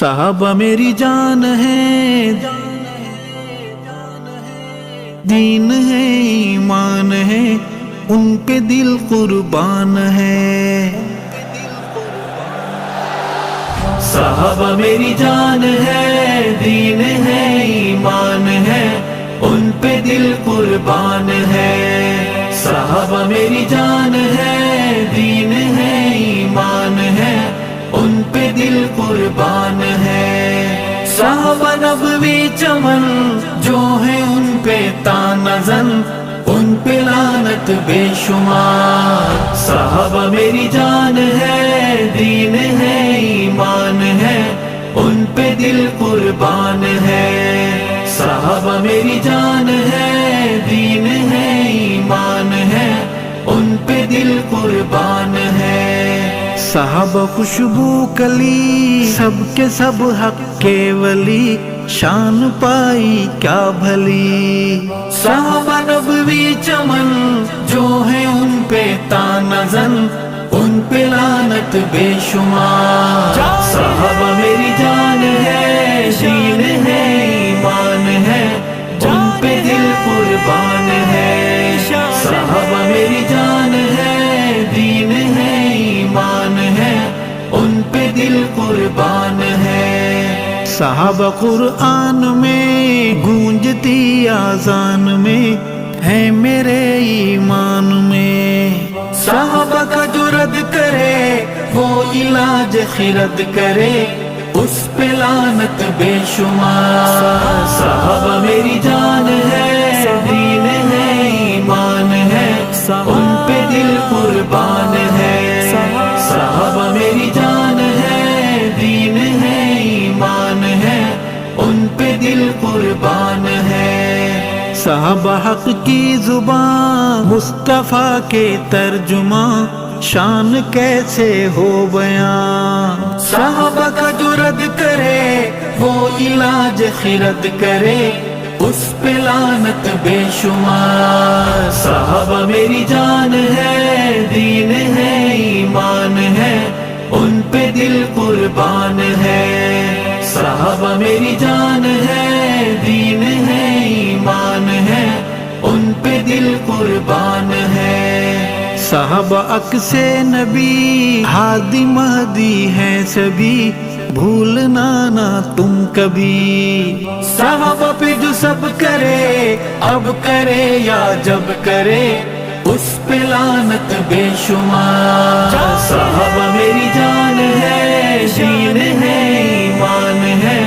صحابہ میری جان ہے، دین ہے، ایمان ہے، ان پہ دل قربان ہے۔ صحابہ میری جان ہے، دین ہے، ایمان ہے، ان پہ دل قربان ہے۔ صحابہ میری جان ہے، دین ہے، ایمان ہے، ان پہ دل قربان ہے۔ صحابہ نبوی چمن جو ہے ان پہ تانا زن، ان پہ لعنت بے شمار۔ صحابہ میری جان ہے، دین ہے، ایمان ہے، ان پہ دل قربان ہے۔ صحابہ میری جان ہے، دین ہے، ایمان ہے، ان پہ دل قربان ہے۔ صحابہ خوشبو کلی، سب کے سب حق کے ولی، شان پائی کیا بھلی۔ صحابہ نبوی چمن جو ہے ان پہ تانا زن، ان پہ لعنت بے شمار۔ صحابہ میری جان ہے، دین ہے، ایمان ہے، ان پہ دل قربان ہے۔ صحابہ میری جان ہے، دین ہے، ایمان ہے، ان پہ دل قربان ہے۔ صحابہ قرآن میں گونجتی آذان میں ہے، میرے ایمان میں۔ صحابہ کا جو رد کرے وہ علاج خرد کرے، اس پہ لعنت بے شمار۔ صحابہ میری جان ہے، دین ہے، ایمان ہے، ان پہ دل قربان ہے۔ صحابہ میری جان ہے، دین ہے، ایمان ہے، ان پہ دل قربان ہے۔ صحابہ حق کی زبان، مصطفیٰ کے ترجمہ، شان کیسے ہو بیان۔ صحابہ کا جو رد کرے وہ علاج خرد کرے، اس پہ لعنت بے شمار۔ صحابہ میری جان ہے، دین ہے، ایمان ہے، ان پہ دل قربان ہے۔ صحابہ میری جان ہے، دین ہے، ایمان ہے، ان پہ دل قربان ہے۔ صحابہ عکس نبی، ہادی مہدی ہیں سبھی، بھولنا نہ تم کبھی۔ صحابہ پہ جو سب کرے، اب کرے یا جب کرے، اس پہ لعنت بے شمار۔ صحابہ میری جان ہے، دین ہے، ایمان ہے،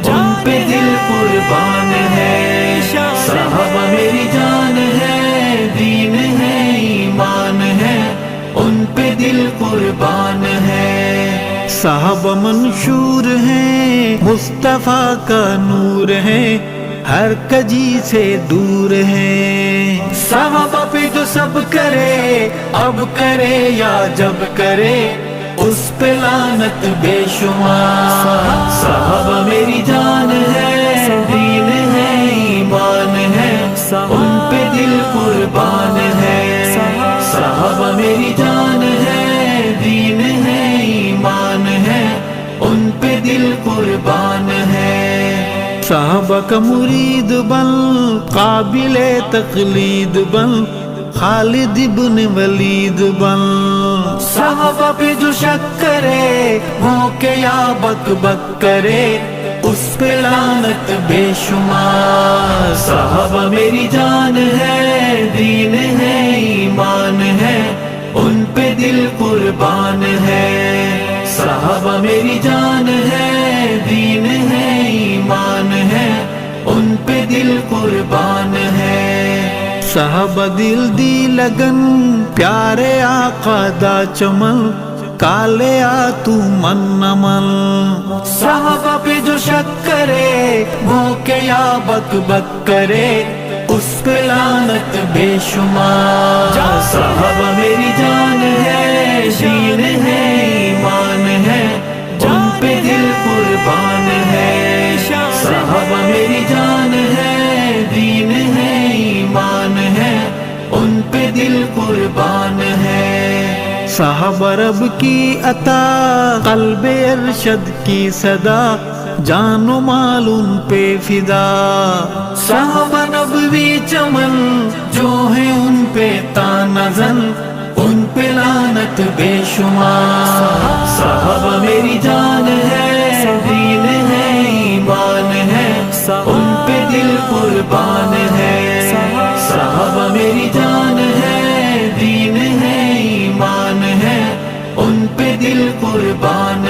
ان پہ دل قربان ہے۔ صحابہ میری جان ہے، دین ہے، ایمان ہے، ان پہ دل قربان ہے۔ صحابہ منشور ہیں، مصطفیٰ کا نور ہے، ہر کجی سے دور ہے۔ صحابہ پہ جو سب کرے، اب کرے یا جب کرے، اس پہ لعنت بے شمار۔ صحابہ میری جان ہے، دین ہے، ایمان ہے، ان پہ دل قربان ہے۔ صحابہ میری جان ہے، دین ہے، ایمان ہے، ان پہ دل قربان ہے۔ صحابہ کا مرید بن، قابل تقلید بن، خالد ابن ولید بن۔ صحابہ پہ جو شک کرے، وہ کہ یا بک بک کرے، اس پہ لعنت بے شمار۔ صحابہ میری جان ہے، دین ہے، ایمان ہے، ان پہ دل قربان ہے۔ صحابہ میری جان ہے، دین ہے، ایمان ہے، ان پہ دل قربان ہے۔ صحابہ دل دی لگن، پیارے آقا دا چمن، کالے آ تو من نمن۔ صحابہ پہ جو شک کرے، وہ کہ یا بک بک کرے، اس پہ لعنت بے شمار۔ صحابہ میری جان ہے، دین ہے، ایمان ہے، ان پہ دل قربان ہے۔ صحابہ میری جان ہے، دین ہے، ایمان ہے، ان پہ دل قربان ہے۔ صحابہ رب کی عطا قلب ارشد کی صدا جان و مال ان پہ فدا صحابہ نبوی چمن جو ہے ان پہ تانا زن ان پہ لعنت بے شمار صحابہ میری جان ہے دین ہے ایمان ہے ان پہ دل قربان ہے صحابہ میری جان ہے دین ہے ایمان ہے ان پہ دل قربان